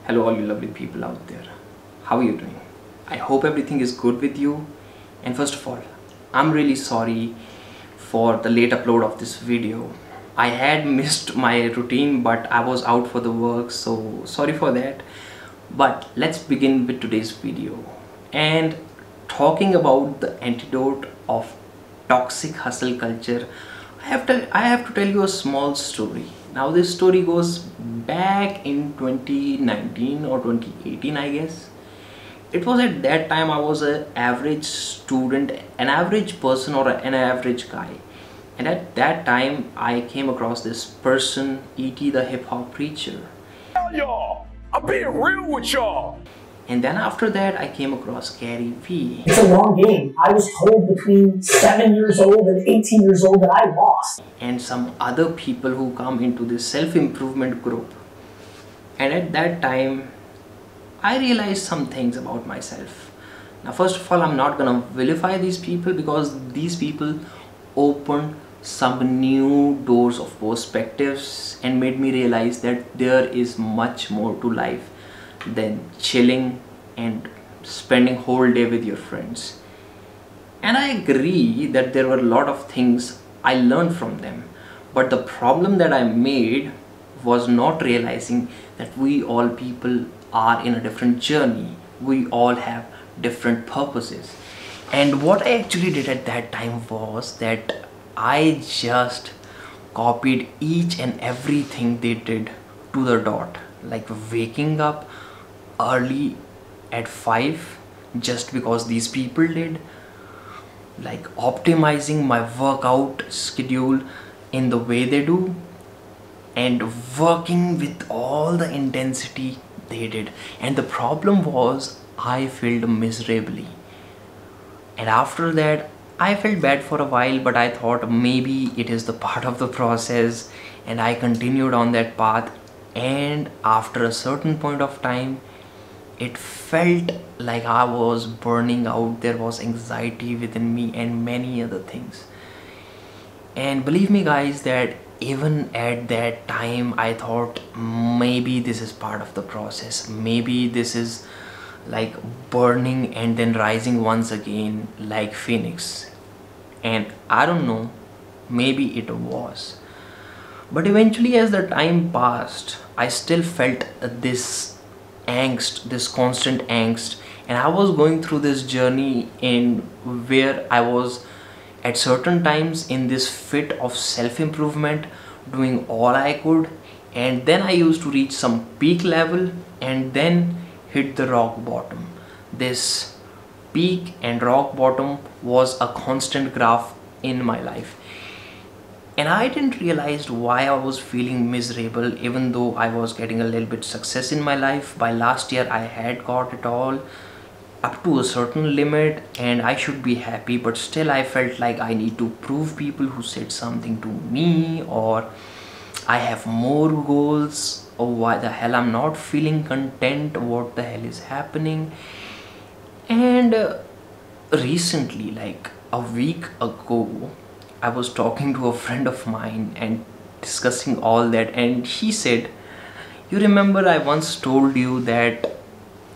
Hello all you lovely people out there. How are you doing? I hope everything is good with you. And first of all, I'm really sorry for the late upload of this video. I had missed my routine, but I was out for the work, so sorry for that. But let's begin with today's video and talking about the antidote of toxic hustle culture. I have to tell you a small story. Now this story goes back in 2019 or 2018, I guess. It was at that time I was an average student, an average person, or an average guy. And at that time I came across this person, E.T. the hip hop preacher. Y'all, I'm being real with y'all. And then after that, I came across Gary V. It's a long game. I was told between 7 years old and 18 years old that I lost. And some other people who come into this self-improvement group. And at that time, I realized some things about myself. Now, first of all, I'm not gonna vilify these people because these people opened some new doors of perspectives and made me realize that there is much more to life than chilling and spending whole day with your friends. And I agree that there were a lot of things I learned from them, but the problem that I made was not realizing that we all people are in a different journey. We all have different purposes. And what I actually did at that time was that I just copied each and everything they did to the dot, like waking up early at 5 just because these people did, like optimizing my workout schedule in the way they do, and working with all the intensity they did. And the problem was I failed miserably, and after that I felt bad for a while, but I thought maybe it is the part of the process, and I continued on that path. And after a certain point of time, it felt like I was burning out. There was anxiety within me and many other things. And believe me guys, that even at that time I thought maybe this is part of the process. Maybe this is like burning and then rising once again like Phoenix. And I don't know, maybe it was. But eventually as the time passed, I still felt this angst, this constant angst, and I was going through this journey in where I was at certain times in this fit of self-improvement, doing all I could, and then I used to reach some peak level and then hit the rock bottom. This peak and rock bottom was a constant graph in my life. And I didn't realize why I was feeling miserable, even though I was getting a little bit success in my life. By last year I had got it all up to a certain limit and I should be happy, but still I felt like I need to prove people who said something to me, or I have more goals, or why the hell I'm not feeling content, what the hell is happening. And recently, like a week ago, I was talking to a friend of mine and discussing all that, and she said, you remember I once told you that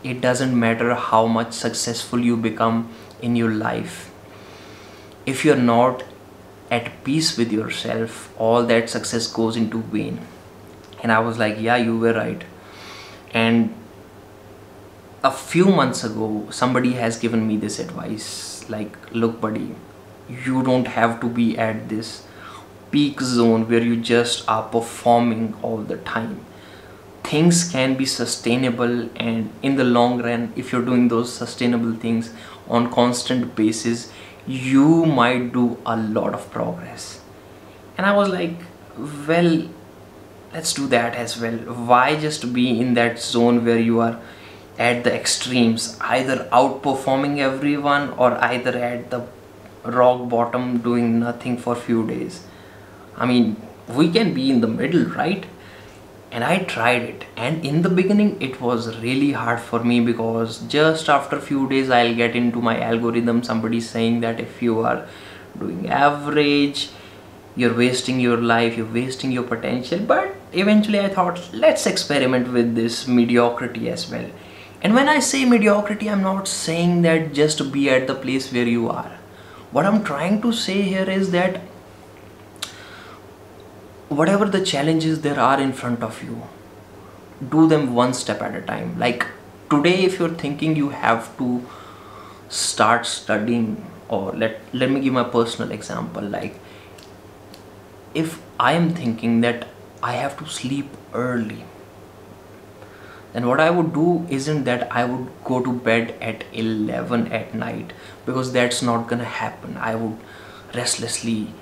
it doesn't matter how much successful you become in your life. If you're not at peace with yourself, all that success goes into vain. And I was like, yeah, you were right. And a few months ago, somebody has given me this advice, like, look buddy, you don't have to be at this peak zone where you just are performing all the time. Things can be sustainable, and in the long run, if you're doing those sustainable things on constant basis, you might do a lot of progress. And I was like, well, let's do that as well. Why just be in that zone where you are at the extremes, either outperforming everyone or either at the rock bottom doing nothing for few days? I mean, we can be in the middle, right? And I tried it, and in the beginning it was really hard for me because just after a few days I'll get into my algorithm, somebody saying that if you are doing average, you're wasting your life, you're wasting your potential. But eventually I thought, let's experiment with this mediocrity as well. And when I say mediocrity, I'm not saying that just to be at the place where you are. What I'm trying to say here is that whatever the challenges there are in front of you, do them one step at a time. Like today, if you're thinking you have to start studying, or let me give my personal example. Like if I am thinking that I have to sleep early, then what I would do isn't that I would go to bed at 11 at night, because that's not gonna happen. I would restlessly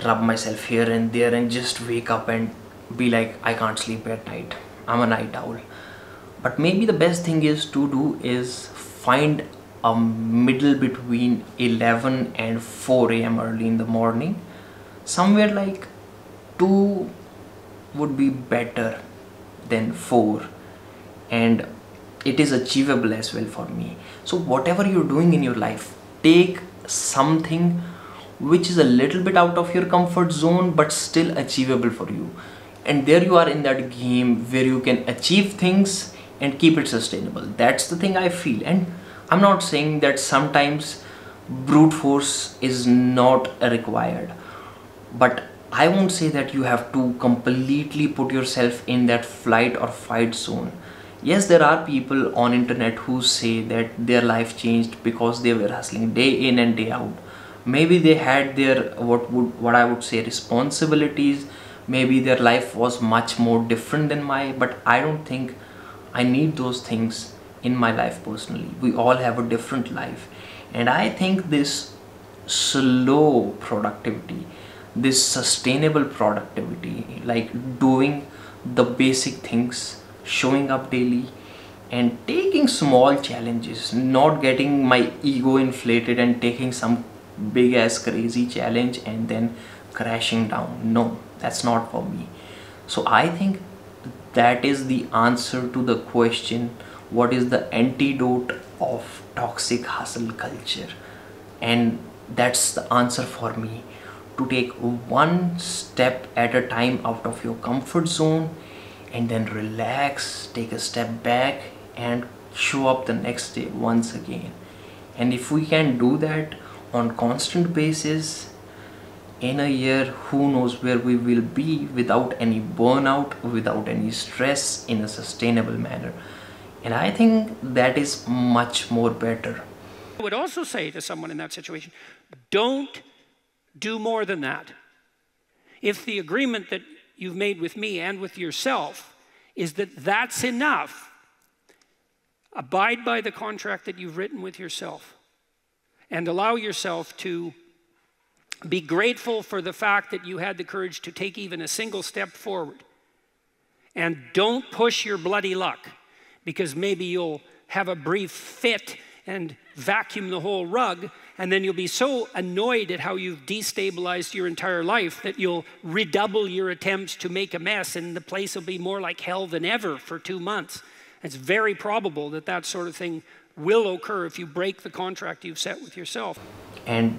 rub myself here and there and just wake up and be like, I can't sleep at night, I'm a night owl. But maybe the best thing is to do is find a middle between 11 and 4 a.m. early in the morning. Somewhere like 2 would be better than 4, and it is achievable as well for me. So whatever you're doing in your life, take something which is a little bit out of your comfort zone but still achievable for you, and there you are in that game where you can achieve things and keep it sustainable. That's the thing I feel. And I'm not saying that sometimes brute force is not required, but I won't say that you have to completely put yourself in that flight or fight zone. Yes, there are people on internet who say that their life changed because they were hustling day in and day out. Maybe they had their what I would say responsibilities. Maybe their life was much more different than mine, but I don't think I need those things in my life personally. We all have a different life, and I think this slow productivity, this sustainable productivity, like doing the basic things, showing up daily and taking small challenges, not getting my ego inflated and taking some big ass crazy challenge and then crashing down. No, that's not for me. So I think that is the answer to the question, what is the antidote of toxic hustle culture? And that's the answer for me: to take one step at a time out of your comfort zone, and then relax, take a step back and show up the next day once again. And if we can do that on constant basis, in a year, who knows where we will be without any burnout, without any stress, in a sustainable manner. And I think that is much more better. I would also say to someone in that situation, don't do more than that. If the agreement that you've made with me and with yourself is that that's enough, abide by the contract that you've written with yourself and allow yourself to be grateful for the fact that you had the courage to take even a single step forward. And don't push your bloody luck, because maybe you'll have a brief fit and vacuum the whole rug, and then you'll be so annoyed at how you've destabilized your entire life that you'll redouble your attempts to make a mess, and the place will be more like hell than ever for 2 months. It's very probable that that sort of thing will occur if you break the contract you've set with yourself. And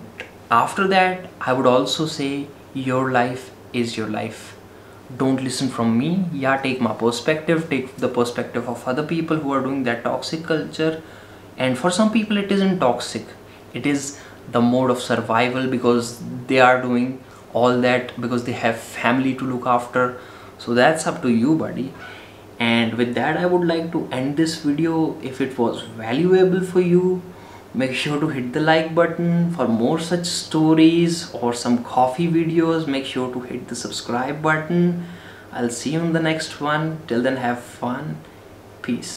after that, I would also say your life is your life. Don't listen from me. Yeah, take my perspective, take the perspective of other people who are doing that toxic culture. And for some people it isn't toxic, it is the mode of survival, because they are doing all that because they have family to look after. So that's up to you, buddy. And with that, I would like to end this video. If it was valuable for you, make sure to hit the like button. For more such stories or some coffee videos, make sure to hit the subscribe button. I'll see you in the next one. Till then, have fun. Peace.